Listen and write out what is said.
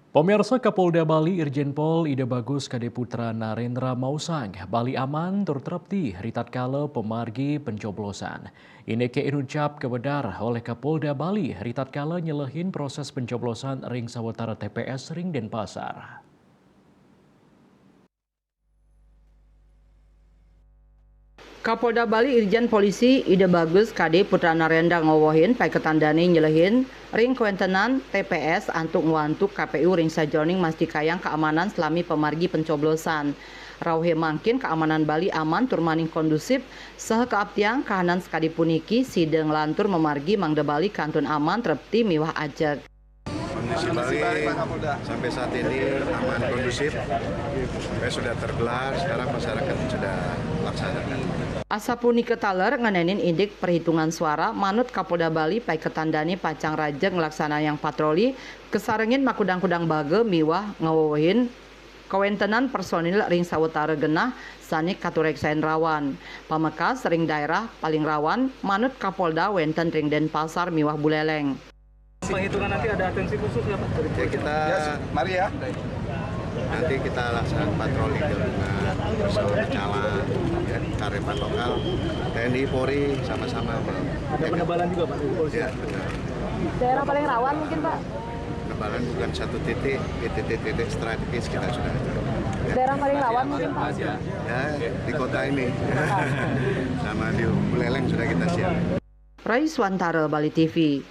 Pemirsa Kapolda Bali Irjen Pol Ida Bagus Kade Putra Narendra Mausang, Bali aman turtrepti ritatkala pemargi pencoblosan. Ini ke inucap kebedar oleh Kapolda Bali ritatkala nyelehin proses pencoblosan ring sawatara TPS ring Denpasar. Kapolda Bali Irjen Polisi Ida Bagus Kade Putra Narendra ngowohin pai ketandani nyelehin ring kuentenan TPS antuk nguantuk KPU ring sajroning mastikayang keamanan selami pemargi pencoblosan. Rauhe mangkin keamanan Bali aman tur maning kondusif saha keaptiang kahanan sekadi puniki sidang lantur memargi Mangda Bali kantun aman trepti miwah ajeg. Kondisi Bali sampai saat ini aman kondusif, sudah tergelar, sekarang masyarakat sudah laksanakan. Asapuni ketaler ngenenin indik perhitungan suara manut Kapolda Bali pai ketandani pacang raja ngelaksana yang patroli kesarengin makudang-kudang bage miwah ngawohin kawentenan personil ring sawetara genah sanik katureksain rawan. Pamekas ring daerah paling rawan manut Kapolda wenten ring Denpasar miwah Buleleng. Penghitungan nanti ada atensi khusus nggak Pak? Ya kita, mari ya. Nanti kita laksanakan patroli gabungan bersama Becala, ya, Karepan lokal, TNI, Polri sama-sama. Ada penebalan juga Pak? Ya, benar. Daerah paling rawan mungkin Pak? Penebalan bukan satu titik, di titik-titik strategis kita sudah. Ya. Daerah paling rawan mungkin Pak? Ya, di kota ini. Sama di Buleleng sudah kita siap. Raiswantara Bali TV.